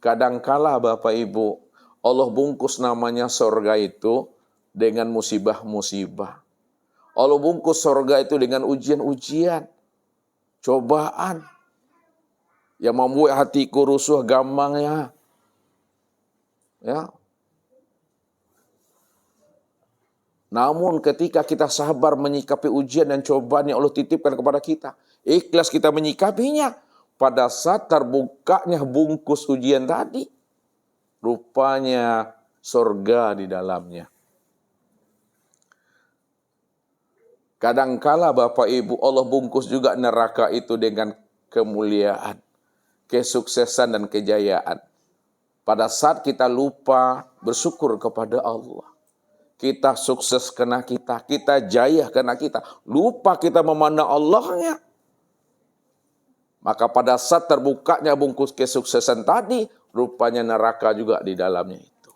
Kadangkala Bapak Ibu, Allah bungkus namanya surga itu dengan musibah-musibah. Allah bungkus surga itu dengan ujian-ujian, cobaan yang membuat hatiku rusuh gampangnya. Ya. Namun ketika kita sabar menyikapi ujian dan cobaan yang Allah titipkan kepada kita, ikhlas kita menyikapinya, pada saat terbukanya bungkus ujian tadi, rupanya surga di dalamnya. Kadangkala Bapak Ibu, Allah bungkus juga neraka itu dengan kemuliaan, kesuksesan dan kejayaan. Pada saat kita lupa bersyukur kepada Allah, kita sukses karena kita jaya karena kita, lupa kita memandang Allahnya. Maka pada saat terbukanya bungkus kesuksesan tadi, rupanya neraka juga di dalamnya itu.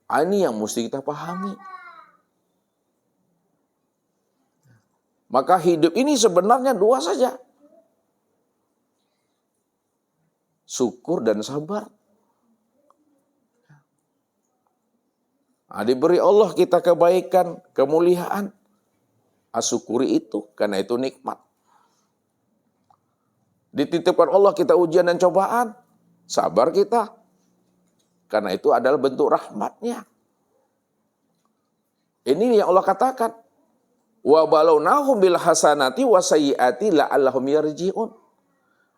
Ini yang mesti kita pahami. Maka hidup ini sebenarnya dua saja. Syukur dan sabar. Diberi Allah kita kebaikan, kemuliaan. Syukuri itu, karena itu nikmat. Dititipkan Allah kita ujian dan cobaan, sabar kita. Karena itu adalah bentuk rahmatnya. Ini yang Allah katakan. Wa balawnahum bil hasanati wa sayyiati la'allahum yarji'un.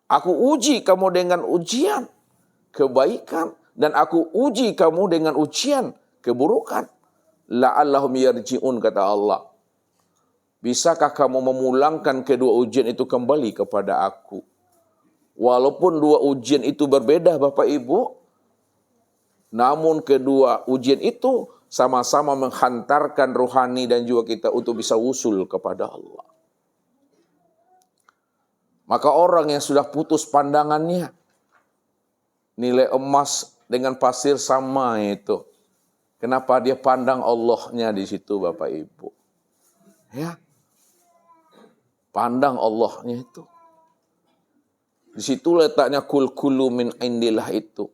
Aku uji kamu dengan ujian kebaikan dan aku uji kamu dengan ujian keburukan. La'allahum yarji'un, kata Allah. Bisakah kamu memulangkan kedua ujian itu kembali kepada aku? Walaupun dua ujian itu berbeda Bapak Ibu, namun kedua ujian itu sama-sama menghantarkan rohani dan jiwa kita untuk bisa usul kepada Allah. Maka orang yang sudah putus pandangannya, nilai emas dengan pasir sama itu. Kenapa dia pandang Allahnya di situ Bapak Ibu? Ya. Pandang Allahnya itu. Di situ letaknya kul min indillah itu.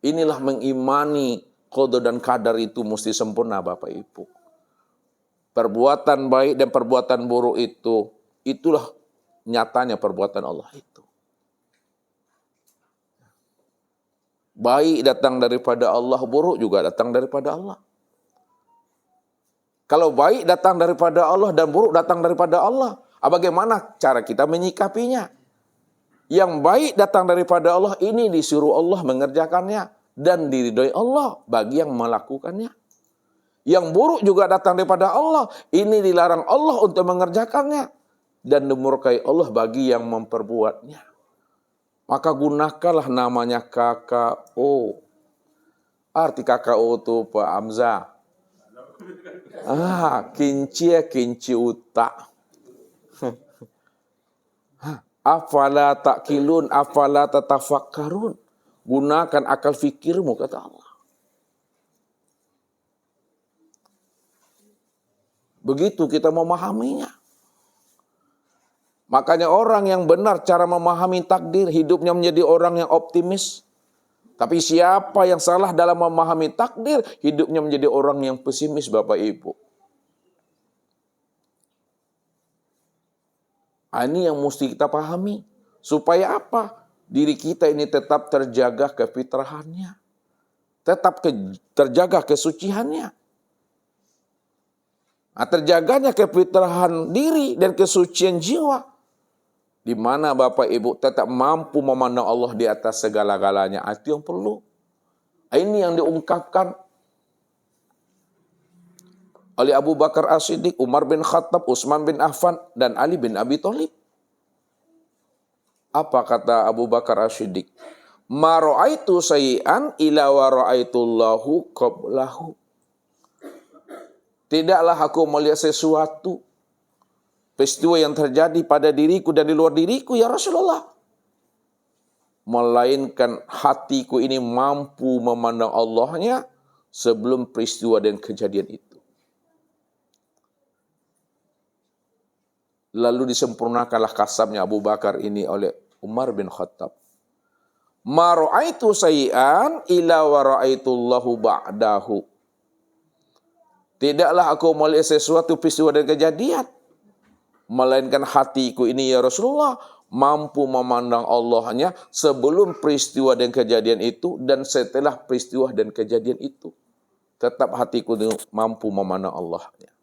Inilah mengimani qada dan kadar itu mesti sempurna Bapak Ibu. Perbuatan baik dan perbuatan buruk itu, itulah nyatanya perbuatan Allah itu. Baik datang daripada Allah, buruk juga datang daripada Allah. Kalau baik datang daripada Allah dan buruk datang daripada Allah, bagaimana cara kita menyikapinya? Yang baik datang daripada Allah, ini disuruh Allah mengerjakannya dan diridhoi Allah bagi yang melakukannya. Yang buruk juga datang daripada Allah, ini dilarang Allah untuk mengerjakannya dan dimurkai Allah bagi yang memperbuatnya. Maka gunakanlah namanya KKO. Arti KKO itu Pak Hamzah. Kinci utak. Afala ta'kilun, afala tatafakkarun. Gunakan akal fikirmu, kata Allah. Begitu kita memahaminya. Makanya orang yang benar cara memahami takdir, hidupnya menjadi orang yang optimis. Tapi siapa yang salah dalam memahami takdir, hidupnya menjadi orang yang pesimis Bapak Ibu. Ini yang mesti kita pahami. Supaya apa? Diri kita ini tetap terjaga kefitrahannya. Tetap terjaga kesuciannya. Terjaganya kefitrahan diri dan kesucian jiwa. Di mana Bapak Ibu tetap mampu memandang Allah di atas segala-galanya. Itu yang perlu. Ini yang diungkapkan oleh Abu Bakar As-Siddiq, Umar bin Khattab, Utsman bin Affan, dan Ali bin Abi Thalib. Apa kata Abu Bakar As-Siddiq? Ma ra'aitu sayyi'an ila wa ra'aitullahu qablahu. Tidaklah aku melihat sesuatu peristiwa yang terjadi pada diriku dan di luar diriku, ya Rasulullah. Melainkan hatiku ini mampu memandang Allahnya sebelum peristiwa dan kejadian itu. Lalu disempurnakanlah kasabnya Abu Bakar ini oleh Umar bin Khattab. Ma ra'aitu sayyi'an ila wa ra'aitullahu ba'dahu. Tidaklah aku melihat sesuatu peristiwa dan kejadian, melainkan hatiku ini ya Rasulullah mampu memandang Allahnya sebelum peristiwa dan kejadian itu dan setelah peristiwa dan kejadian itu. Tetap hatiku ini mampu memandang Allahnya.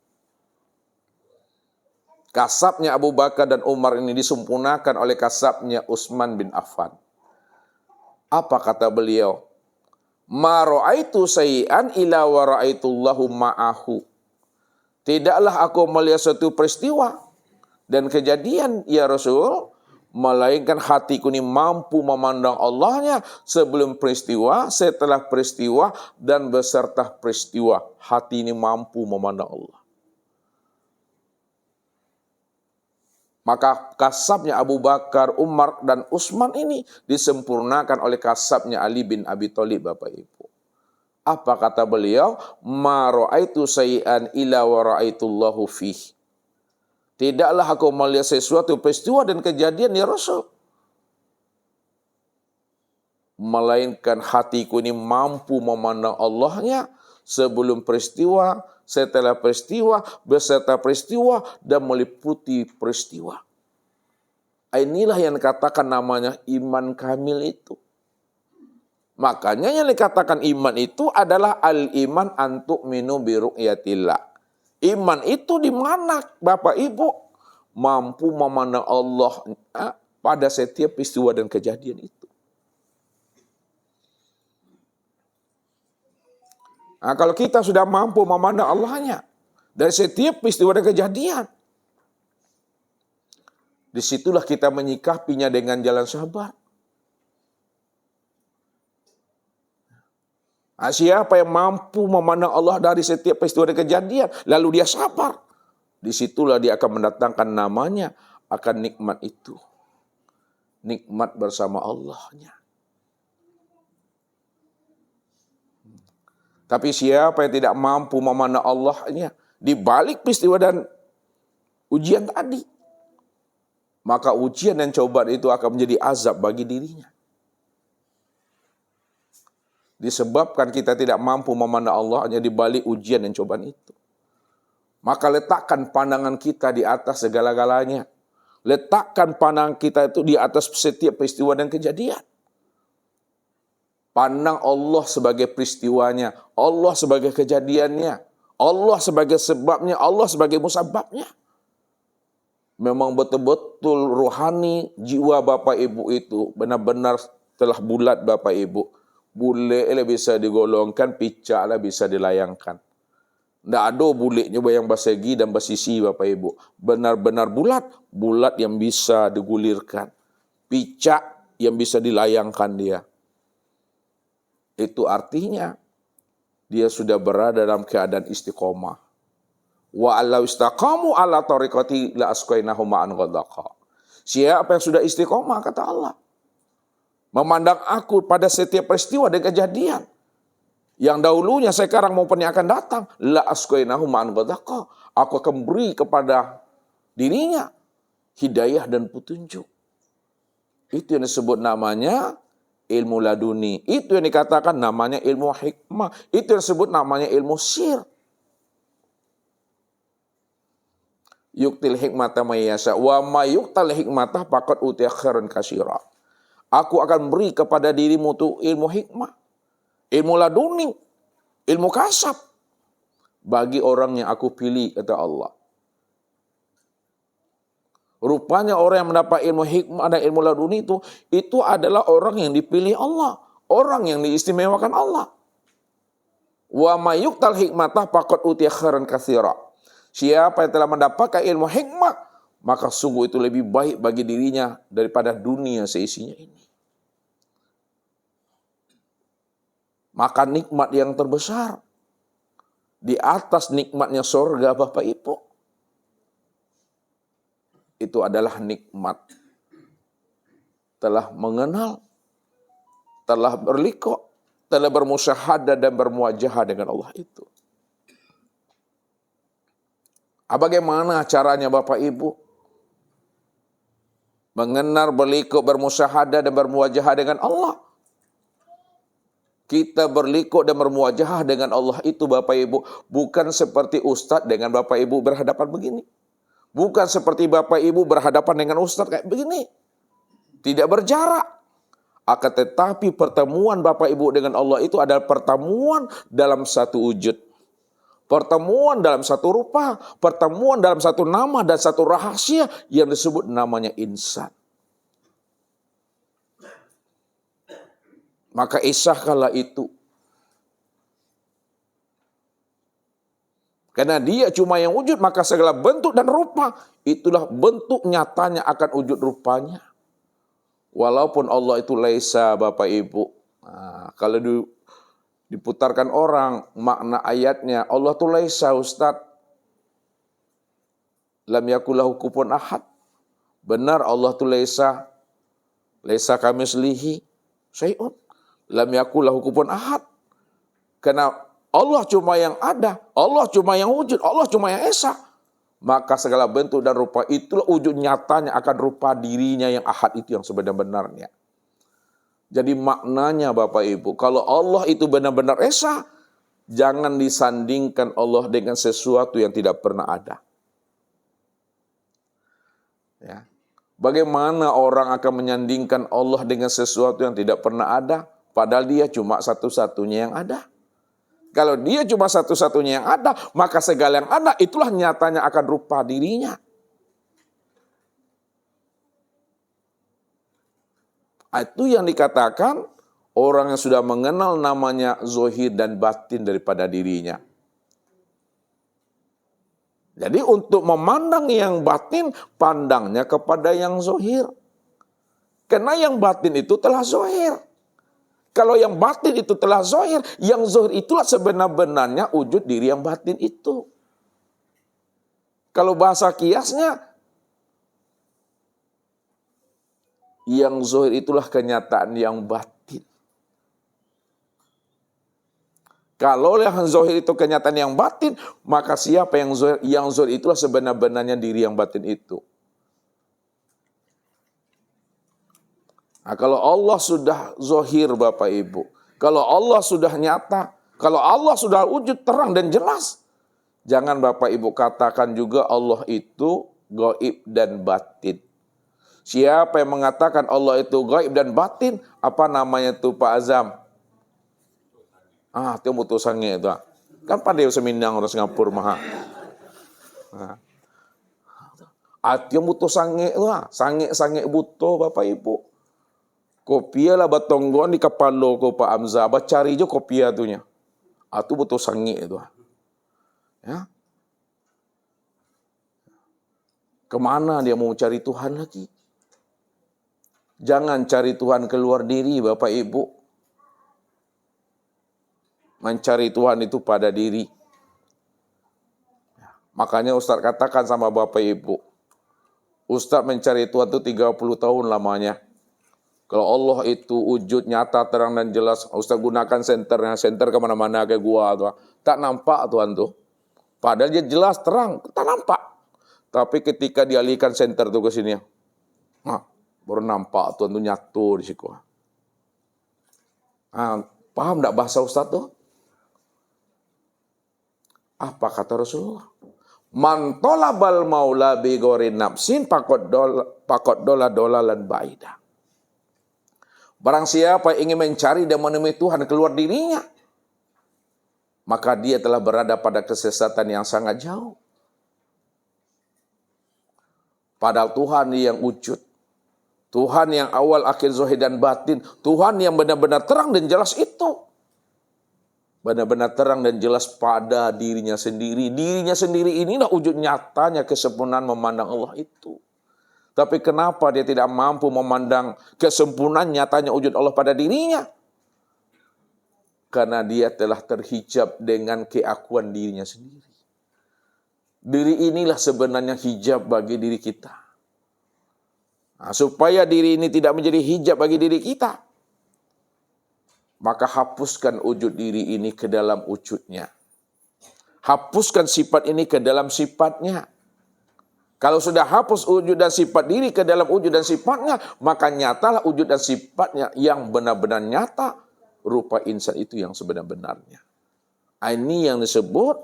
Kasabnya Abu Bakar dan Umar ini disempurnakan oleh kasabnya Utsman bin Affan. Apa kata beliau? Ma ra'aitu sayyi'an ila wa ra'aitullahu ma'ahu. Tidaklah aku melihat suatu peristiwa dan kejadian ya Rasul, melainkan hatiku ini mampu memandang Allahnya sebelum peristiwa, setelah peristiwa, dan beserta peristiwa. Hati ini mampu memandang Allah. Maka kasabnya Abu Bakar, Umar, dan Utsman ini disempurnakan oleh kasabnya Ali bin Abi Thalib, Bapak Ibu. Apa kata beliau? Ma ra'aitu sayyi'an ila wa ra'aitullahu fih. Tidaklah aku melihat sesuatu peristiwa dan kejadian ya Rasul, melainkan hatiku ini mampu memandang Allahnya sebelum peristiwa, setelah peristiwa, beserta peristiwa, dan meliputi peristiwa. Inilah yang dikatakan namanya iman kamil itu. Makanya yang dikatakan iman itu adalah al-iman antuk minu biru'yatillah. Iman itu di mana, Bapak Ibu? Mampu memandang Allah pada setiap peristiwa dan kejadian itu. Nah, kalau kita sudah mampu memandang Allahnya dari setiap peristiwa dan kejadian, disitulah kita menyikapinya dengan jalan sabar. Nah, siapa yang mampu memandang Allah dari setiap peristiwa dan kejadian, lalu dia sabar, disitulah dia akan mendatangkan namanya akan nikmat itu. Nikmat bersama Allahnya. Tapi siapa yang tidak mampu memandang Allahnya di balik peristiwa dan ujian tadi, maka ujian dan cobaan itu akan menjadi azab bagi dirinya. Disebabkan kita tidak mampu memandang Allahnya di balik ujian dan cobaan itu. Maka letakkan pandangan kita di atas segala-galanya. Letakkan pandangan kita itu di atas setiap peristiwa dan kejadian. Pandang Allah sebagai peristiwanya, Allah sebagai kejadiannya, Allah sebagai sebabnya, Allah sebagai musababnya. Memang betul-betul rohani jiwa Bapak Ibu itu benar-benar telah bulat Bapak Ibu. Bule bisa digolongkan, picak bisa dilayangkan. Tidak ada buliknya yang bersegi dan bersisi Bapak Ibu. Benar-benar bulat, bulat yang bisa digulirkan. Picak yang bisa dilayangkan dia. Itu artinya dia sudah berada dalam keadaan istiqomah. Wa allau istaqamu ala tariqati la asqainahum ma'an ghadaqa. Siapa yang sudah istiqomah kata Allah, memandang aku pada setiap peristiwa dan kejadian yang dahulunya, sekarang maupun yang akan datang, la asqainahum ma'an ghadaqa. Aku akan beri kepada dirinya hidayah dan petunjuk. Itu yang disebut namanya ilmu laduni. Itu yang dikatakan namanya ilmu hikmah. Itu yang disebut namanya ilmu sir. Yuktil hikmata mayyasa wa ma yuktal hikmata faqad utiya khairan katsira. Aku akan beri kepada dirimu tuh ilmu hikmah, ilmu laduni, ilmu kasab bagi orang yang aku pilih, kata Allah. Rupanya orang yang mendapat ilmu hikmah dan ilmu laduni itu adalah orang yang dipilih Allah, orang yang diistimewakan Allah. Wa may yu'tal hikmata faqad utiya khairan katsira. Siapa yang telah mendapatkan ilmu hikmah, maka sungguh itu lebih baik bagi dirinya daripada dunia seisinya ini. Maka nikmat yang terbesar di atas nikmatnya surga Bapak Ibu, itu adalah nikmat telah mengenal, telah berliqa, telah bermusyahadah dan bermuajahah dengan Allah itu. Bagaimana caranya Bapak Ibu mengenal, berliqa, bermusyahadah dan bermuajahah dengan Allah? Kita berlikuk dan bermuajahah dengan Allah itu Bapak Ibu. Bukan seperti Ustadz dengan Bapak Ibu berhadapan begini. Bukan seperti Bapak Ibu berhadapan dengan Ustadz kayak begini. Tidak berjarak. Akan tetapi pertemuan Bapak Ibu dengan Allah itu adalah pertemuan dalam satu wujud. Pertemuan dalam satu rupa. Pertemuan dalam satu nama dan satu rahasia yang disebut namanya insan. Maka isahkanlah itu. Karena dia cuma yang wujud, maka segala bentuk dan rupa, itulah bentuk nyatanya akan wujud rupanya. Walaupun Allah itu laisa Bapak Ibu. Nah, kalau diputarkan orang makna ayatnya, Allah itu laisa Ustaz. Lam yakulahu kufuwan ahad. Benar Allah itu laisa. Laisa kamislihi syai'un. Lam yakulahu kufuwan ahad. Karena Allah cuma yang ada, Allah cuma yang wujud, Allah cuma yang esa. Maka segala bentuk dan rupa itulah wujud nyatanya akan rupa dirinya yang ahad itu yang sebenar-benarnya. Jadi maknanya Bapak Ibu, kalau Allah itu benar-benar esa, jangan disandingkan Allah dengan sesuatu yang tidak pernah ada. Ya. Bagaimana orang akan menyandingkan Allah dengan sesuatu yang tidak pernah ada? Padahal dia cuma satu-satunya yang ada. Kalau dia cuma satu-satunya yang ada, maka segala yang ada itulah nyatanya akan rupa dirinya. Itu yang dikatakan orang yang sudah mengenal namanya zohir dan batin daripada dirinya. Jadi untuk memandang yang batin, pandangnya kepada yang zohir. Karena yang batin itu telah zohir. Kalau yang batin itu telah zohir, yang zohir itulah sebenar-benarnya wujud diri yang batin itu. Kalau bahasa kiasnya, yang zohir itulah kenyataan yang batin. Kalau yang zohir itu kenyataan yang batin, maka siapa yang zohir? Yang zohir itulah sebenar-benarnya diri yang batin itu. Nah, kalau Allah sudah zohir Bapak Ibu, kalau Allah sudah nyata, kalau Allah sudah wujud terang dan jelas, jangan Bapak Ibu katakan juga Allah itu gaib dan batin. Siapa yang mengatakan Allah itu gaib dan batin, apa namanya itu Pak Azam? Itu mutusannya itu. Kan pada seminang orang Singapura maha. Itu mutusannya itu, sange buto Bapak Ibu. Kopia lah batonggon di kepala ko Pak Amza, cari jo kopia tuhnya. Itu butuh sangi itu. Ya. Kemana dia mau cari Tuhan lagi? Jangan cari Tuhan keluar diri Bapak Ibu. Mencari Tuhan itu pada diri. Makanya Ustaz katakan sama Bapak Ibu. Ustaz mencari Tuhan itu 30 tahun lamanya. Kalau Allah itu wujud nyata, terang dan jelas, Ustaz gunakan senternya, senter kemana-mana kayak gua tuh. Tak nampak Tuhan tuh. Padahal dia jelas, terang, tak nampak. Tapi ketika dialihkan senter tuh ke sini, baru nampak Tuhan tuh nyatu di situ. Paham enggak bahasa Ustaz tuh? Apa kata Rasulullah? Man tolabal maula bi ghairi nafsin pakot dola lan baida. Barang siapa ingin mencari dan menemui Tuhan keluar dirinya, maka dia telah berada pada kesesatan yang sangat jauh. Padahal Tuhan yang wujud, Tuhan yang awal, akhir, zahir dan batin, Tuhan yang benar-benar terang dan jelas itu. Benar-benar terang dan jelas pada dirinya sendiri. Dirinya sendiri inilah wujud nyatanya kesempurnaan memandang Allah itu. Tapi kenapa dia tidak mampu memandang kesempurnaan nyatanya wujud Allah pada dirinya? Karena dia telah terhijab dengan keakuan dirinya sendiri. Diri inilah sebenarnya hijab bagi diri kita. Supaya diri ini tidak menjadi hijab bagi diri kita, maka hapuskan wujud diri ini ke dalam wujudnya. Hapuskan sifat ini ke dalam sifatnya. Kalau sudah hapus wujud dan sifat diri ke dalam wujud dan sifatnya, maka nyatalah wujud dan sifatnya yang benar-benar nyata, rupa insan itu yang sebenar-benarnya. Ini yang disebut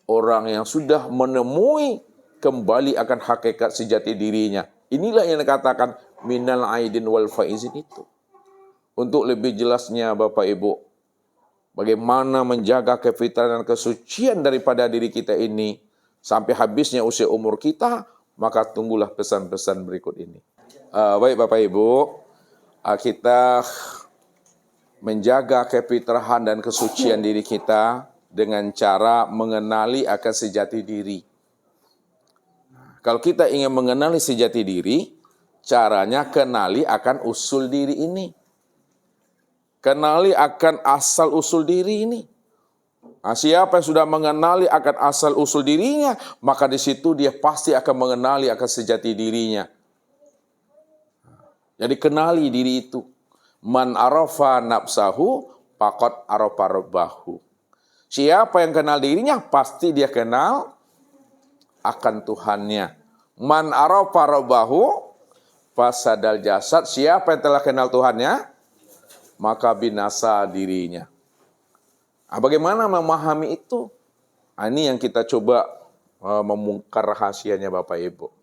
orang yang sudah menemui kembali akan hakikat sejati dirinya. Inilah yang dikatakan minal aidin wal faizin itu. Untuk lebih jelasnya Bapak Ibu, bagaimana menjaga kefitrahan dan kesucian daripada diri kita ini sampai habisnya usia umur kita, maka tunggulah pesan-pesan berikut ini. Baik Bapak Ibu, kita menjaga kefitrahan dan kesucian diri kita dengan cara mengenali akan sejati diri. Kalau kita ingin mengenali sejati diri, caranya kenali akan usul diri ini. Kenali akan asal usul diri ini. Nah, siapa yang sudah mengenali akan asal usul dirinya, maka di situ dia pasti akan mengenali akan sejati dirinya. Jadi kenali diri itu. Man arafa nafsahu faqad arafa rabbahu. Siapa yang kenal dirinya, pasti dia kenal akan Tuhannya. Man arafa rabbahu fasadal jasad. Siapa yang telah kenal Tuhannya, maka binasa dirinya. Nah, bagaimana memahami itu? Nah, ini yang kita coba membongkar rahasianya Bapak Ibu.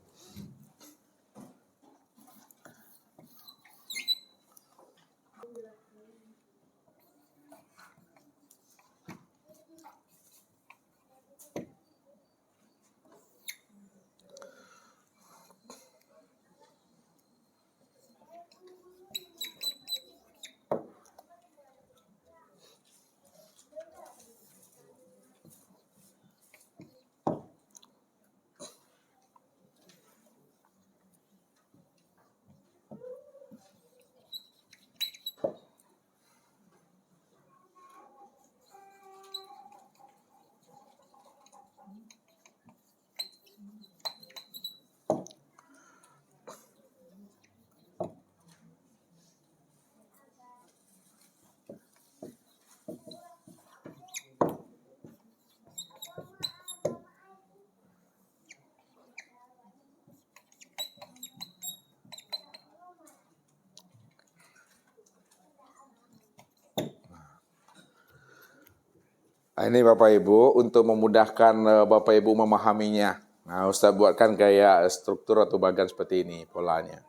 Nah, ini Bapak Ibu, untuk memudahkan Bapak Ibu memahaminya. Nah, Ustaz buatkan kayak struktur atau bagan seperti ini polanya.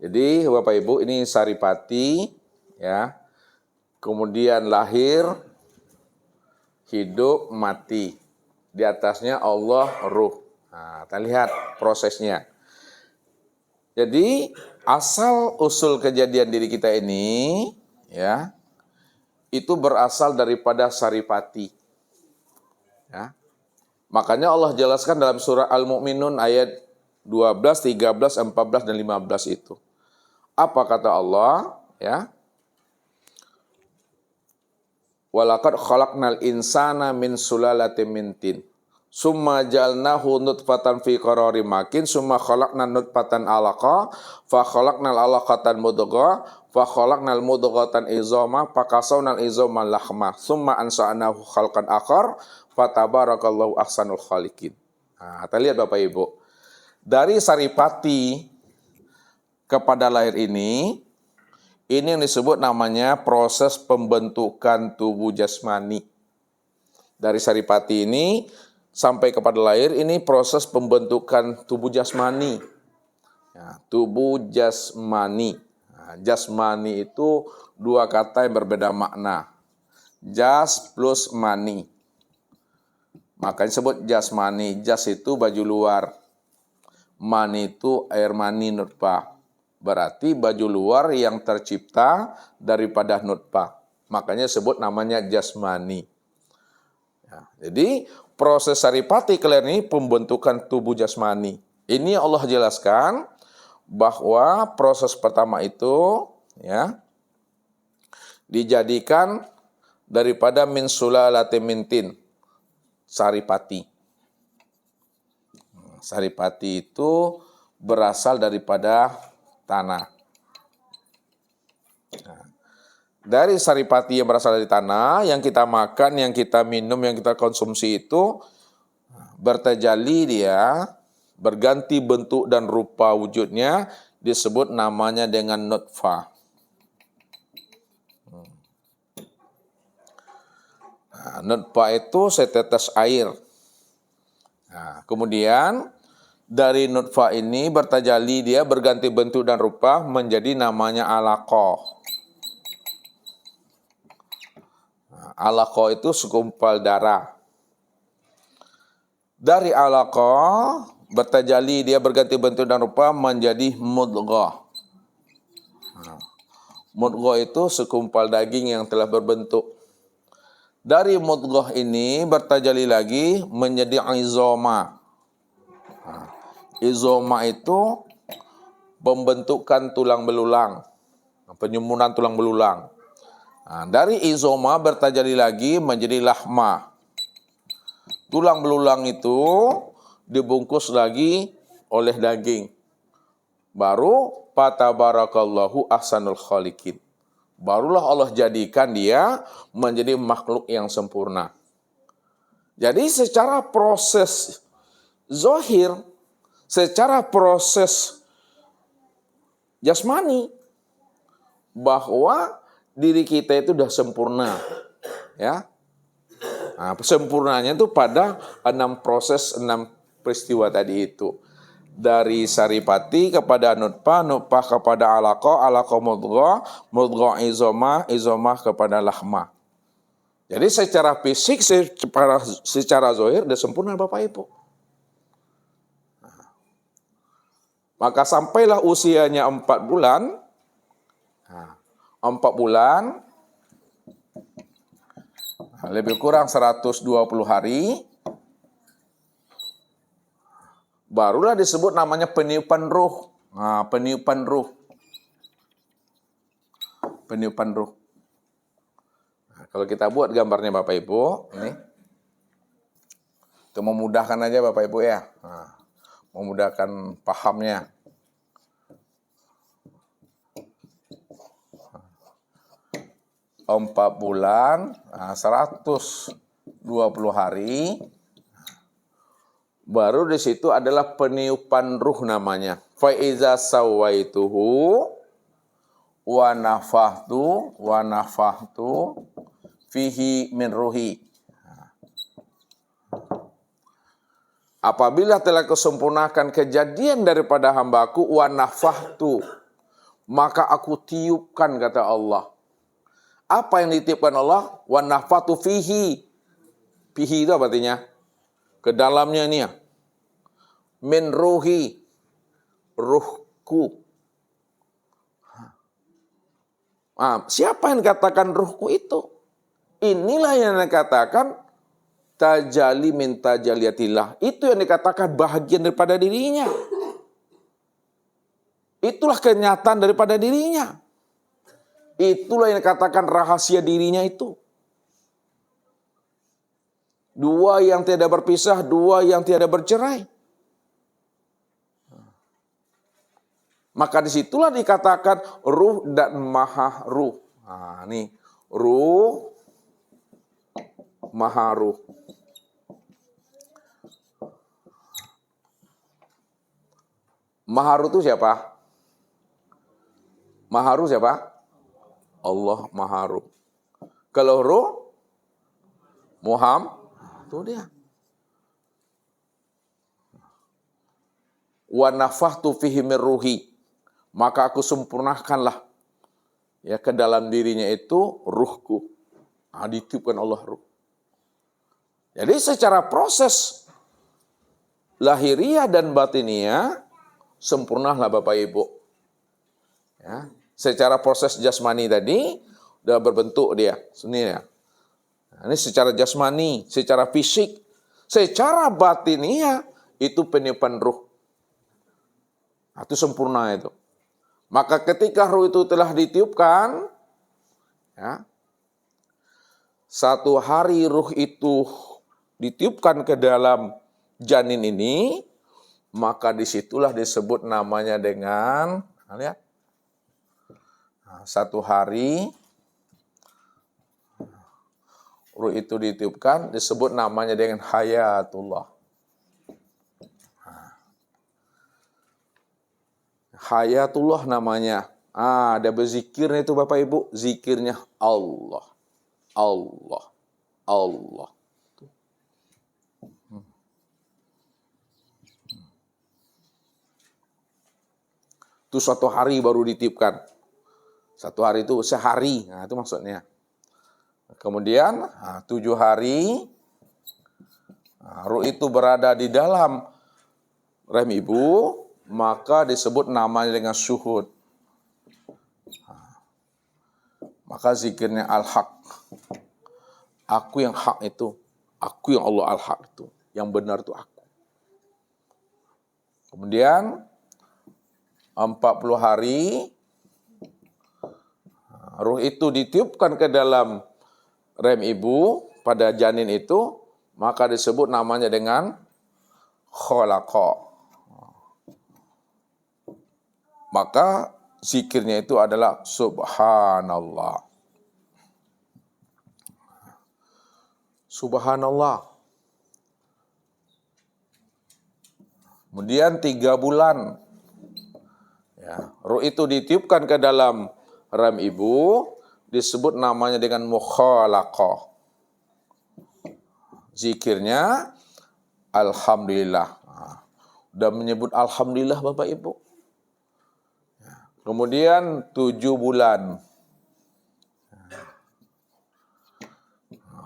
Jadi Bapak Ibu, ini Saripati, ya. Kemudian lahir, hidup, mati. Di atasnya Allah, ruh. Nah, kita lihat prosesnya. Jadi asal usul kejadian diri kita ini, ya, itu berasal daripada Saripati. Ya. Makanya Allah jelaskan dalam surah Al-Mu'minun ayat 12, 13, 14, dan 15 itu. Apa kata Allah? Ya. Walaqad khalaqnal insana min sulalatin min tin. Summa ja'alnahu nutfatan fi qararin makin. Summa khalaqna nutfatan alaqa. Fa khalaqnal alaqatan mudghah. Fa khalaqnal mudghatan izama. Fa kasawnal izama lahma. Summa ansa'nahu khalqan akhar. Fa tabarakallahu ahsanul khaliqin. Nah, kita lihat Bapak Ibu. Dari Saripati kepada lahir ini yang disebut namanya proses pembentukan tubuh jasmani. Dari Saripati ini sampai kepada lahir, ini proses pembentukan tubuh jasmani. Ya, tubuh jasmani. Nah, jasmani itu dua kata yang berbeda makna. Jas plus mani. Makanya disebut jasmani. Jas itu baju luar. Mani itu air mani nutfah. Berarti baju luar yang tercipta daripada nutfah. Makanya disebut namanya jasmani. Ya, jadi proses Saripati kelahiran ini pembentukan tubuh jasmani. Ini Allah jelaskan bahwa proses pertama itu, ya, dijadikan daripada min sulalatin min tin. Saripati. Saripati itu berasal daripada tanah. Nah, dari Saripati yang berasal dari tanah, yang kita makan, yang kita minum, yang kita konsumsi itu bertajalli dia, berganti bentuk dan rupa wujudnya, disebut namanya dengan nutfah. Nah, nutfah itu setetes air. Nah, kemudian dari nutfah ini bertajalli, dia berganti bentuk dan rupa menjadi namanya alaqah. Nah, alaqah itu segumpal darah. Dari alaqah bertajalli, dia berganti bentuk dan rupa menjadi mudghah. Nah, mudghah itu segumpal daging yang telah berbentuk. Dari mudghah ini bertajalli lagi menjadi izoma. Nah, izoma itu pembentukan tulang belulang, penyumunan tulang belulang. Nah, dari izoma bertajalli lagi menjadi lahma. Tulang belulang itu dibungkus lagi oleh daging. Baru fatabarakallahu ahsanul khaliqin. Barulah Allah jadikan dia menjadi makhluk yang sempurna. Jadi secara proses zahir, secara proses jasmani, bahwa diri kita itu sudah sempurna. Ya. Nah, sempurnanya itu pada 6 proses, 6 peristiwa tadi itu. Dari saripati kepada nutfah, nutfah kepada alaqah, alaqah mudghah, mudghah izomah, izomah kepada lahmah. Jadi secara fisik, secara zahir sudah sempurna Bapak Ibu. Maka sampailah usianya 4 bulan. 4 bulan, lebih kurang 120 hari. Barulah disebut namanya peniupan ruh. Nah, peniupan ruh. Peniupan ruh. Nah, kalau kita buat gambarnya Bapak Ibu, ini. Itu memudahkan aja Bapak Ibu ya. Nah, memudahkan pahamnya. Nah, 4 bulan, 120 hari. Baru di situ adalah peniupan ruh namanya. Fa iza sawaituhu wa nafahtu fihi min ruhi. Apabila telah kesempurnakan kejadian daripada hambaku, wa nafahtu, maka aku tiupkan, kata Allah. Apa yang ditiupkan Allah? Wa nafahtu fihi. Fihi itu apa artinya? Ke dalamnya ini ya. Min ruhi, ruhku. Siapa yang dikatakan ruhku itu? Inilah yang dikatakan tajalli min tajaliyatillah. Itu yang dikatakan bahagian daripada dirinya. Itulah kenyataan daripada dirinya. Itulah yang dikatakan rahasia dirinya itu. Dua yang tidak berpisah, dua yang tidak bercerai. Maka disitulah dikatakan ruh dan maha ruh. Nah, ini ruh, maha ruh. Maha ruh itu siapa? Maha ruh siapa? Allah maha ruh. Kalau ruh, Muhammad, itu dia. Wa nafahtu fihi min ruhi. Maka aku sempurnakanlah ya ke dalam dirinya itu ruhku. Ditiupkan Allah ruh. Jadi secara proses lahiriah dan batiniah sempurnalah Bapak Ibu. Ya, secara proses jasmani tadi udah berbentuk dia sendiri. Ini secara jasmani, secara fisik, secara batiniah itu peniupan ruh. Itu sempurna itu. Maka ketika ruh itu telah ditiupkan, ya, satu hari ruh itu ditiupkan ke dalam janin ini, maka disitulah disebut namanya dengan, lihat, satu hari ruh itu ditiupkan, disebut namanya dengan hayatullah. Hayatullah namanya. Ada berzikirnya itu Bapak Ibu. Zikirnya Allah. Allah. Allah. Itu suatu hari baru ditiupkan. Satu hari itu sehari, nah itu maksudnya. Kemudian 7 hari, ruh itu berada di dalam rahim ibu, maka disebut namanya dengan syuhud. Maka zikirnya al-haq. Aku yang hak itu, aku yang Allah al-haq itu, yang benar itu aku. Kemudian 40 hari, ruh itu ditiupkan ke dalam rahim ibu pada janin itu, maka disebut namanya dengan khalaqa. Maka zikirnya itu adalah subhanallah. Subhanallah. Kemudian 3 bulan, ya, ruh itu ditiupkan ke dalam rahim ibu, disebut namanya dengan mukhalaqah. Zikirnya alhamdulillah. Udah menyebut alhamdulillah Bapak Ibu. Kemudian 7 bulan.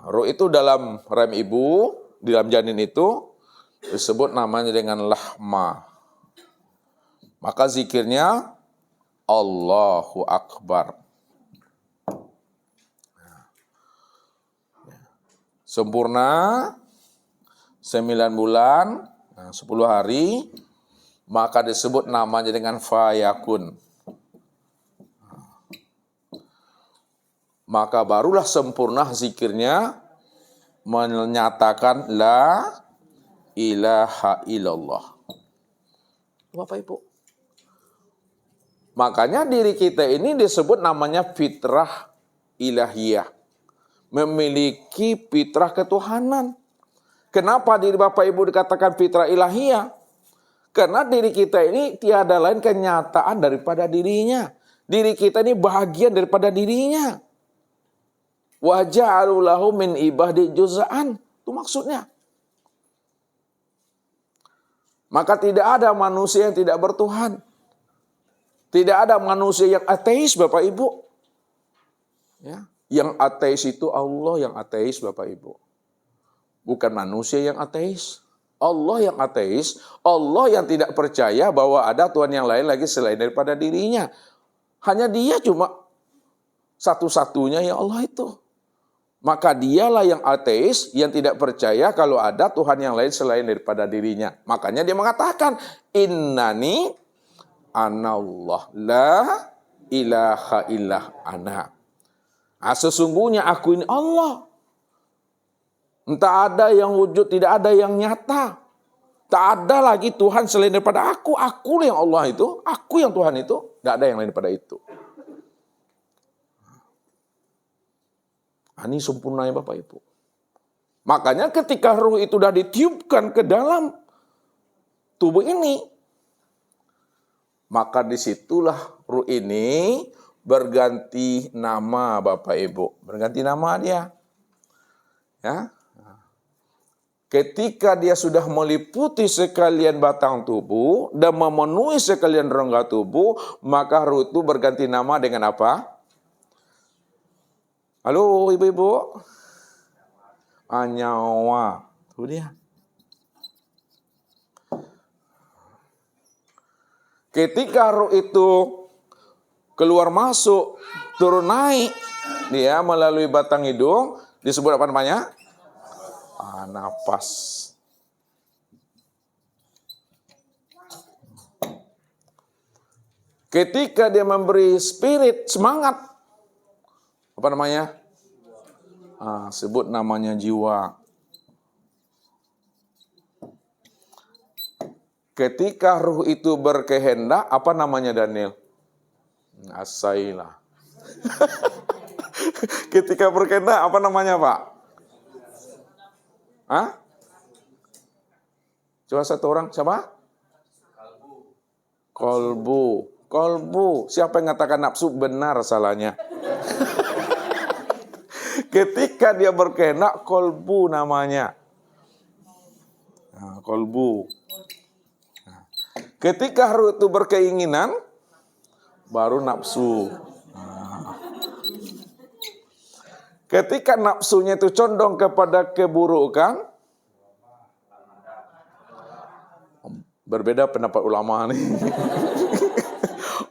Ruh itu dalam rahim ibu, di dalam janin itu, disebut namanya dengan lahma. Maka zikirnya Allahu Akbar. Sempurna 9 bulan, 10 hari, maka disebut namanya dengan fayakun. Maka barulah sempurna zikirnya menyatakan la ilaha illallah. Bapak Ibu. Makanya diri kita ini disebut namanya fitrah ilahiyah. Memiliki fitrah ketuhanan. Kenapa diri Bapak Ibu dikatakan fitrah ilahiyah? Karena diri kita ini tiada lain kenyataan daripada dirinya. Diri kita ini bahagian daripada dirinya. Wa ja'alu lahu min ibadi juz'an. Itu maksudnya. Maka tidak ada manusia yang tidak bertuhan. Tidak ada manusia yang ateis Bapak Ibu. Ya. Yang ateis itu Allah yang ateis Bapak Ibu. Bukan manusia yang ateis. Allah yang ateis. Allah yang tidak percaya bahwa ada Tuhan yang lain lagi selain daripada dirinya. Hanya Dia cuma satu-satunya ya Allah itu. Maka dialah yang ateis, yang tidak percaya kalau ada Tuhan yang lain selain daripada dirinya. Makanya dia mengatakan, innani anallah, la ilaha illah ana. Sesungguhnya aku ini Allah. Entah ada yang wujud, tidak ada yang nyata. Tak ada lagi Tuhan selain daripada aku. Aku yang Allah itu, aku yang Tuhan itu, tidak ada yang lain daripada itu. Ini sempurnanya Bapak Ibu. Makanya ketika ruh itu sudah ditiupkan ke dalam tubuh ini, maka disitulah ruh ini berganti nama Bapak Ibu. Berganti nama dia. Ya. Ketika dia sudah meliputi sekalian batang tubuh dan memenuhi sekalian rongga tubuh, maka ruh itu berganti nama dengan apa? Halo ibu-ibu? Nyawa. Itu dia. Ketika roh itu keluar masuk, turun naik, dia melalui batang hidung, disebut apa namanya? Nafas. Ketika dia memberi spirit, semangat, apa namanya? Sebut namanya jiwa. Ketika ruh itu berkehendak, apa namanya Daniel? Asailah. Ketika berkehendak, apa namanya Pak? Coba satu orang, siapa? Kolbu. Kolbu. Siapa yang mengatakan nafsu benar salahnya? Ketika dia berkehendak, kolbu namanya. Nah, kolbu. Nah, ketika ruh itu berkeinginan, baru nafsu. Nah, ketika nafsunya itu condong kepada keburukan, berbeda pendapat ulama nih.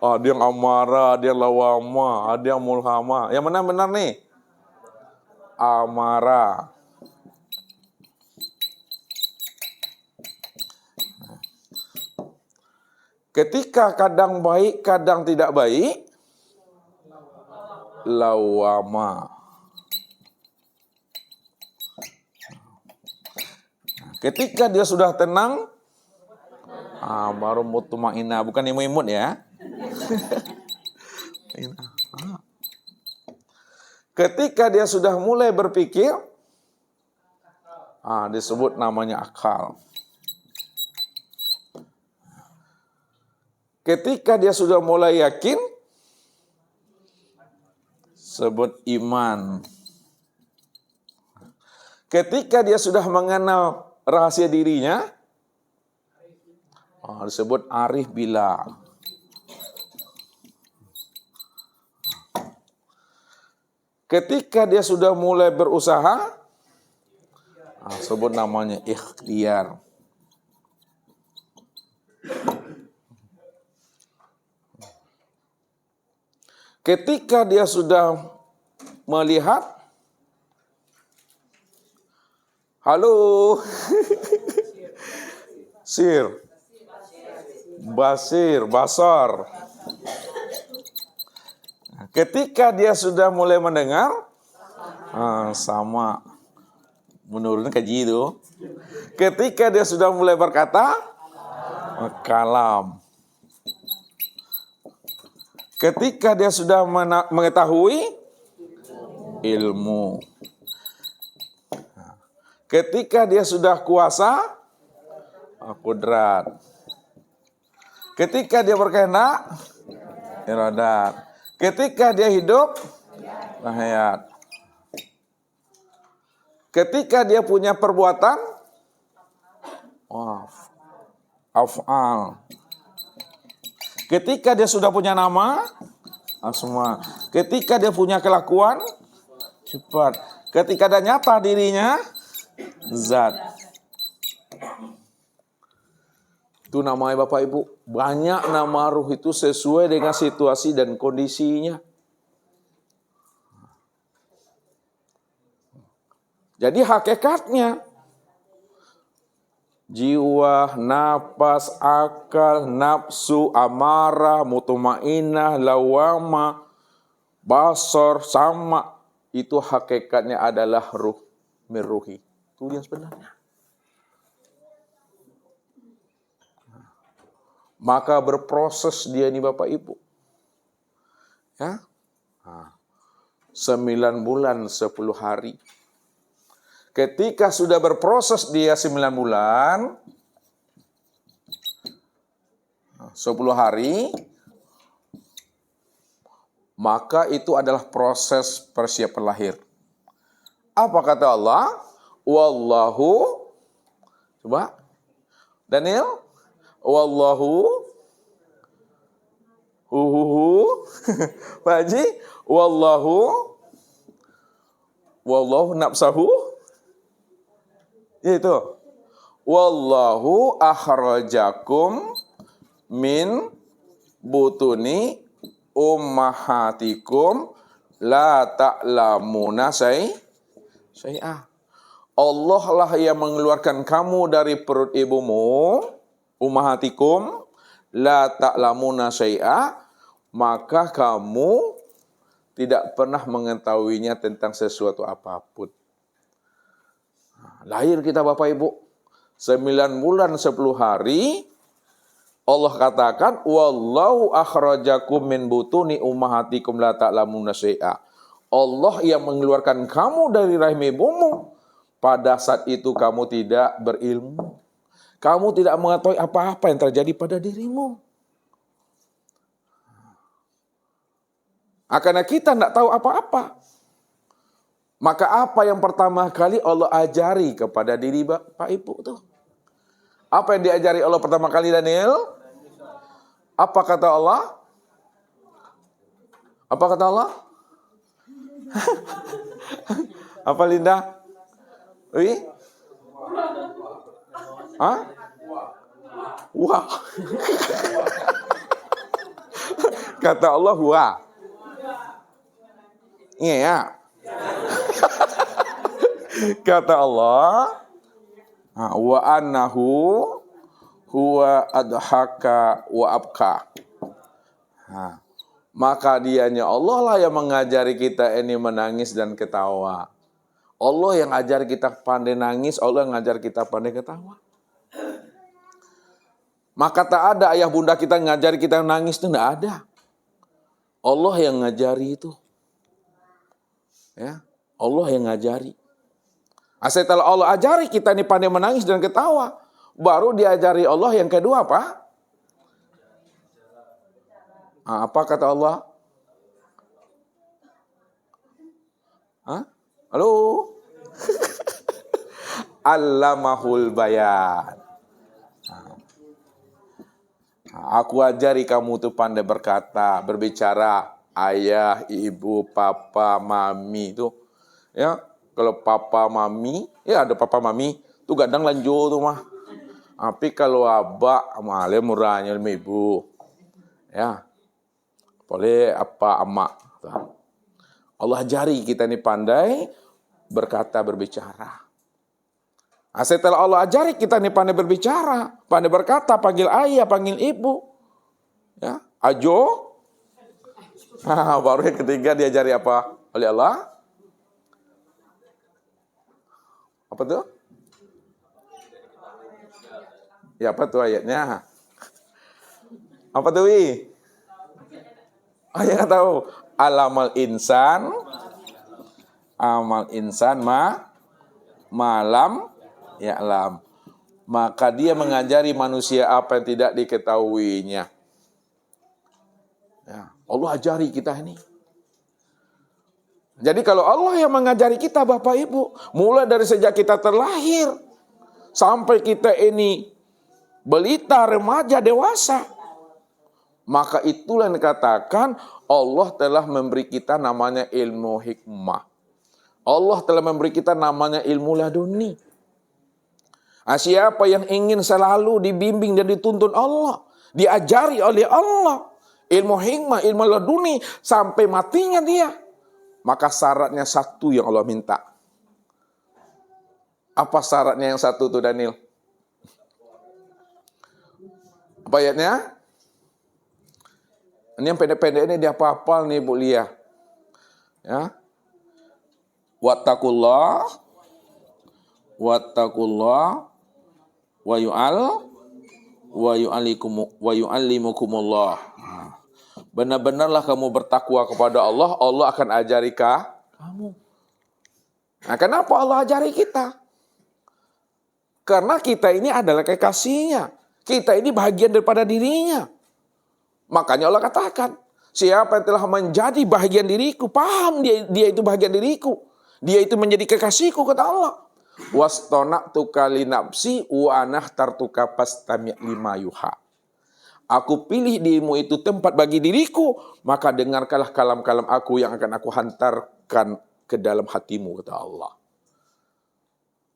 Ada yang amarah, ada yang lawama, ada yang mulhama. Yang mana benar nih? Amarah. Ketika kadang baik, kadang tidak baik, lawama. Ketika dia sudah tenang, baru mutmainah, bukan imut ya. Ketika dia sudah mulai berpikir, disebut namanya akal. Ketika dia sudah mulai yakin, sebut iman. Ketika dia sudah mengenal rahasia dirinya, disebut arif billah. Ketika dia sudah mulai berusaha, sebut namanya ikhtiar. Ketika dia sudah melihat, halo, sir, basir, basar. Ketika dia sudah mulai mendengar, sama, menurut kaji itu. Ketika dia sudah mulai berkata, kalam. Ketika dia sudah mengetahui, ilmu. Ketika dia sudah kuasa, kudrat. Ketika dia berkehendak, iradat. Ketika dia hidup, hayat. Ketika dia punya perbuatan, af'al. Ketika dia sudah punya nama, asma. Ketika dia punya kelakuan, sifat. Ketika dia nyata dirinya, zat. Itu namanya Bapak Ibu. Banyak nama ruh itu sesuai dengan situasi dan kondisinya. Jadi hakikatnya, jiwa, napas, akal, nafsu, amarah, mutmainah, lawama, basar, sama, itu hakikatnya adalah ruh, mirruhi. Itu yang sebenarnya. Maka berproses dia ini Bapak Ibu. Ya. 9 bulan 10 hari. Ketika sudah berproses dia 9 bulan, 10 hari, maka itu adalah proses persiapan lahir. Apa kata Allah? Wallahu, coba, Daniel, wallahu, Pak Haji, wallahu nafsahu, itu, wallahu akhrajakum min butuni ummahatikum la ta'lamuna syai'ah. Allah lah yang mengeluarkan kamu dari perut ibumu, ummahatikum la ta'lamuna syai'ah, maka kamu tidak pernah mengetahuinya tentang sesuatu apapun. Lahir kita Bapak Ibu, 9 bulan 10 hari, Allah katakan, wallahu akhrajakum min butuni ummahatikum la ta'lamuna syai'a. Allah yang mengeluarkan kamu dari rahim ibumu. Pada saat itu kamu tidak berilmu. Kamu tidak mengetahui apa-apa yang terjadi pada dirimu. Karena kita tidak tahu apa-apa. Maka apa yang pertama kali Allah ajari kepada diri Bapak Ibu tuh? Apa yang diajari Allah pertama kali, Daniel? Apa kata Allah? Apa kata Allah? Apa Linda? Ui? Hah? Wah. Kata Allah, wah. Iya ya. Kata Allah, wa annahu huwa adhaka wa abka. Maka dianya Allah lah yang mengajari kita ini menangis dan ketawa. Allah yang ajar kita pandai nangis, Allah yang ngajar kita pandai ketawa. Maka tak ada ayah bunda kita ngajari kita nangis itu, tidak ada. Allah yang ngajari itu. Ya, Allah yang ngajari. Setelah Allah ajari kita ini pandai menangis dan ketawa, baru diajari Allah yang kedua apa? Apa kata Allah? Halo? Allamahul bayan. Aku ajari kamu tuh pandai berkata, berbicara, ayah, ibu, papa, mami itu. Ya, kalau papa, mami, ya ada papa, mami, tuh kadang lanjut tuh mah. Tapi kalau abah, male murahnya sama ibu. Ya, boleh apa emak. Allah ajari kita ini pandai berkata, berbicara. Setelah Allah ajari kita ini pandai berbicara, pandai berkata, panggil ayah, panggil ibu. Ya, ajo. Baru yang ketiga diajari apa oleh Allah? Apa tuh? Ya apa tuh ayatnya? Apa tuh Wi? Ayat nggak tahu. Amal insan malam ya'lam. Maka dia mengajari manusia apa yang tidak diketahuinya. Ya, Allah ajari kita ini. Jadi kalau Allah yang mengajari kita Bapak Ibu, mulai dari sejak kita terlahir sampai kita ini balita, remaja, dewasa, maka itulah yang dikatakan Allah telah memberi kita namanya ilmu hikmah. Allah telah memberi kita namanya ilmu laduni. Siapa yang ingin selalu dibimbing dan dituntun Allah, diajari oleh Allah, ilmu hikmah, ilmu laduni sampai matinya dia, maka syaratnya satu yang Allah minta. Apa syaratnya yang satu tuh Daniel? Apa ayatnya? Ini yang pendek-pendek ini dia hafal nih Bu Lia. Ya. Wattaqullah wa yu'allimukumullah. Benar-benarlah kamu bertakwa kepada Allah, Allah akan ajari kamu. Nah, kenapa Allah ajari kita? Karena kita ini adalah kekasihnya. Kita ini bahagian daripada dirinya. Makanya Allah katakan, siapa yang telah menjadi bahagian diriku, paham dia itu bahagian diriku. Dia itu menjadi kekasihku, kata Allah. Wastona'tuka li nafsi wa anahtartuka fastami' lima yuha. Aku pilih dirimu itu tempat bagi diriku, maka dengarkanlah kalam-kalam aku yang akan aku hantarkan ke dalam hatimu, kata Allah.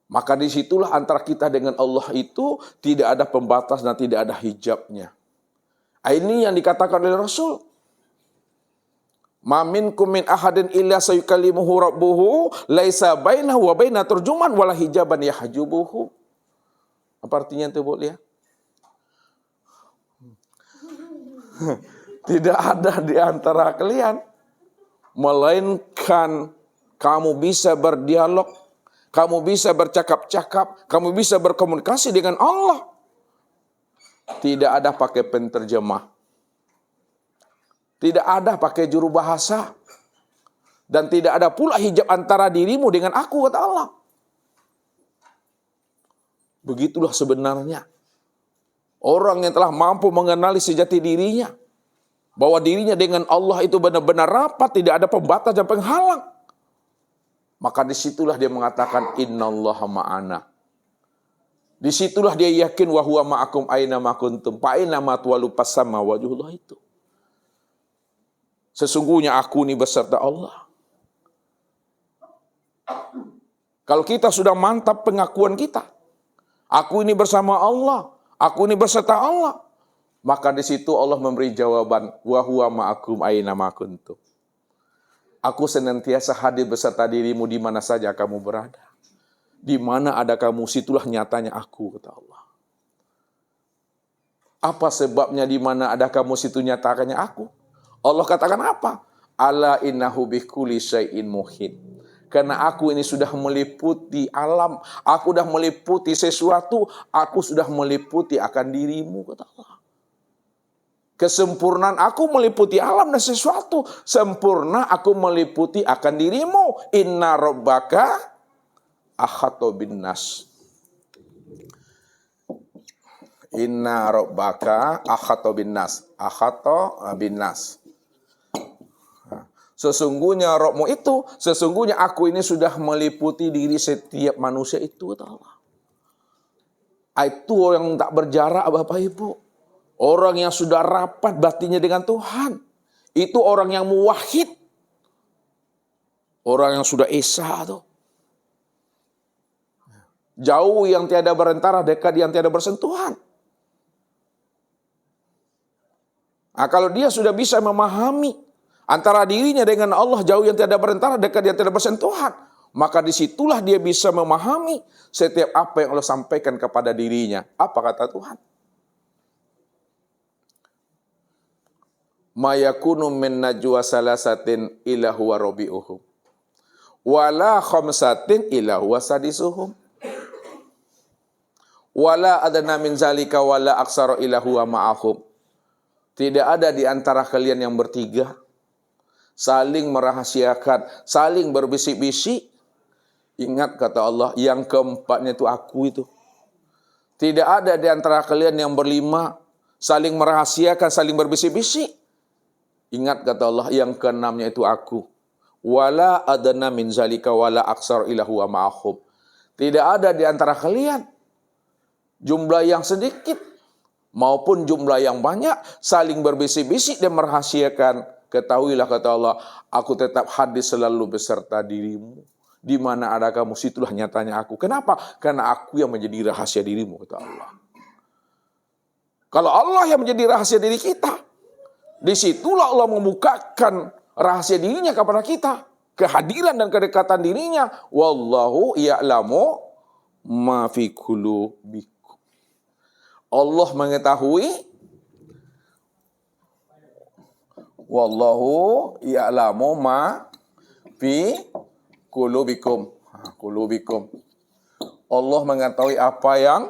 Maka disitulah antara kita dengan Allah itu tidak ada pembatas dan tidak ada hijabnya. Ini yang dikatakan oleh Rasul. Ma minkum min ahadin illa sayukallimuhu rabbuhu laisa bainahu wa baina turjuman wala hijaban yahjubuhu. Apa artinya itu, Bu lihat? Tidak ada di antara kalian melainkan kamu bisa berdialog, kamu bisa bercakap-cakap, kamu bisa berkomunikasi dengan Allah. Tidak ada pakai penterjemah. Tidak ada pakai juru bahasa. Dan tidak ada pula hijab antara dirimu dengan aku, kata Allah. Begitulah sebenarnya orang yang telah mampu mengenali sejati dirinya. Bahwa dirinya dengan Allah itu benar-benar rapat, tidak ada pembatas dan penghalang. Maka disitulah dia mengatakan innallaha ma'ana. Disitulah dia yakin wa huwa ma'akum aina ma kuntum fa aina ma tuwallu fasamma wajhullah itu. Sesungguhnya aku ini beserta Allah. Kalau kita sudah mantap pengakuan kita, aku ini bersama Allah, aku ini beserta Allah, maka di situ Allah memberi jawaban wa huwa ma'akum aina ma kuntum. Aku senantiasa hadir beserta dirimu di mana saja kamu berada. Di mana ada kamu, situlah nyatanya aku, kata Allah. Apa sebabnya di mana ada kamu, situ nyatakannya aku? Allah katakan apa? Ala innahu bikulli syai'in muhit. Karena aku ini sudah meliputi alam, aku sudah meliputi sesuatu, aku sudah meliputi akan dirimu, kata Allah. Kesempurnaan aku meliputi alam dan sesuatu. Sempurna aku meliputi akan dirimu. Inna rabbaka ahata bin nas. Inna rabbaka ahata bin nas. Ahata bin nas. Sesungguhnya Rabbmu itu, sesungguhnya aku ini sudah meliputi diri setiap manusia itu, kata Allah. Itu yang tak berjarak, Bapak Ibu. Orang yang sudah rapat batinnya dengan Tuhan. Itu orang yang muwahhid. Orang yang sudah esa tuh. Jauh yang tiada berantara, dekat yang tiada bersentuhan. Nah, kalau dia sudah bisa memahami antara dirinya dengan Allah, jauh yang tiada berantara, dekat yang tiada bersentuhan, maka disitulah dia bisa memahami setiap apa yang Allah sampaikan kepada dirinya. Apa kata Tuhan? Ma yakunu min najwa salasatin illa huwa rabi'uhum wala khamsatin illa huwa sadisuhum wala adna min zalika wala aksara illa huwa ma'ahum. Tidak ada di antara kalian yang bertiga saling merahasiakan, saling berbisik-bisik. Ingat kata Allah, yang keempatnya itu aku itu. Tidak ada di antara kalian yang berlima saling merahasiakan, saling berbisik-bisik. Ingat kata Allah, yang keenamnya itu aku. Wala adna min zalika wala aksar illa huwa ma'ahum. Tidak ada di antara kalian jumlah yang sedikit maupun jumlah yang banyak saling berbisik-bisik dan merahasiakan. Ketahuilah kata Allah, aku tetap hadir selalu beserta dirimu. Di mana ada kamu, situlah nyatanya aku. Kenapa? Karena aku yang menjadi rahasia dirimu, kata Allah. Kalau Allah yang menjadi rahasia diri kita, disitulah Allah membukakan rahasia dirinya kepada kita. Kehadiran dan kedekatan dirinya. Wallahu ya'lamu ma fi qulubikum. Allah mengetahui. Wallahu ya'lamu ma fi qulubikum. Qulubikum. Allah mengetahui apa yang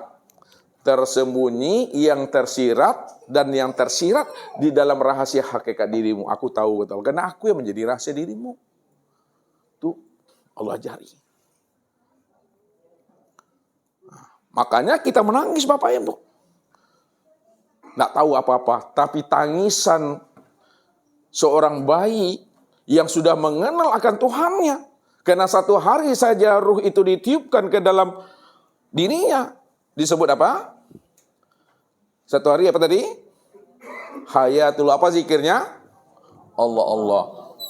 tersembunyi, yang tersirat, dan yang tersirat di dalam rahasia hakikat dirimu. Aku tahu betul. Karena aku yang menjadi rahasia dirimu. Tuh Allah ajari. Makanya kita menangis Bapak Ibu. Nggak tahu apa-apa. Tapi tangisan seorang bayi yang sudah mengenal akan Tuhannya. Karena satu hari saja ruh itu ditiupkan ke dalam dirinya. Disebut apa? Satu hari apa tadi? Hayatul, apa zikirnya? Allah, Allah.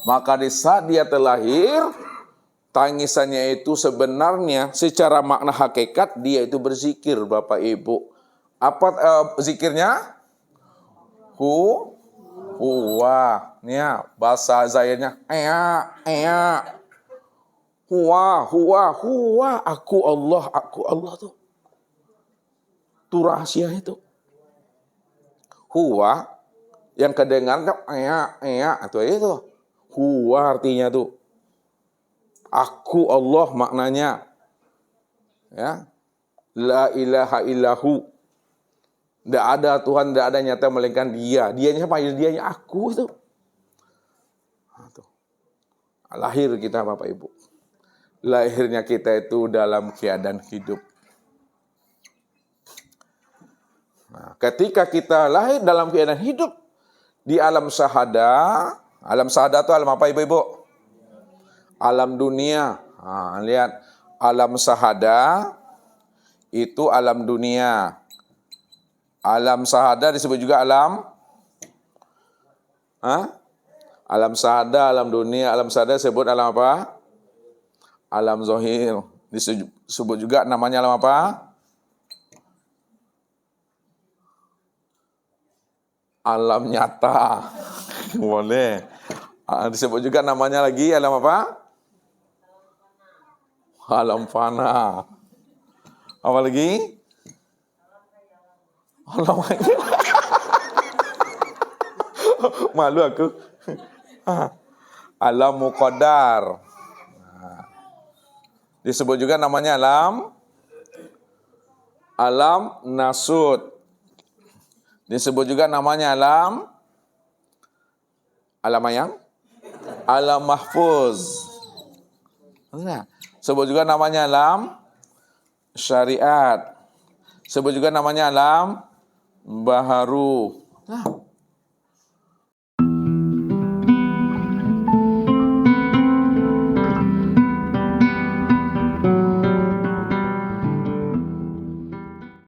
Maka di saat dia terlahir, tangisannya itu sebenarnya secara makna hakikat dia itu berzikir, Bapak Ibu. Apa zikirnya? Huwa. Ya, bahasa Zayanya huwa. Aku Allah tuh. Itu rahasia itu. Huwa yang kedengaran atau itu. Huwa artinya tuh aku Allah maknanya. Ya. La ilaha illahu. Tidak ada Tuhan, tidak ada nyata melainkan Dia. Dianya siapa? Dianya aku itu. Lahir kita Bapak Ibu. Lahirnya kita itu dalam keadaan hidup. Nah, ketika kita lahir dalam keadaan hidup di alam sahada itu alam apa Ibu-Ibu? Alam dunia. Lihat, alam sahada itu alam dunia. Alam sahada disebut juga alam alam sahada, alam dunia. Alam sahada disebut alam apa? Alam zahir. Disebut juga namanya alam apa? Alam nyata. Boleh. Disebut juga namanya lagi alam apa? Alam fana. Apa lagi? Alam malu aku. Alam muqaddar. Disebut juga namanya alam nasud. Disebut juga namanya alam yang alam mahfuz. Nah, sebut juga namanya alam syariat. Sebut juga namanya alam baharu. Nah,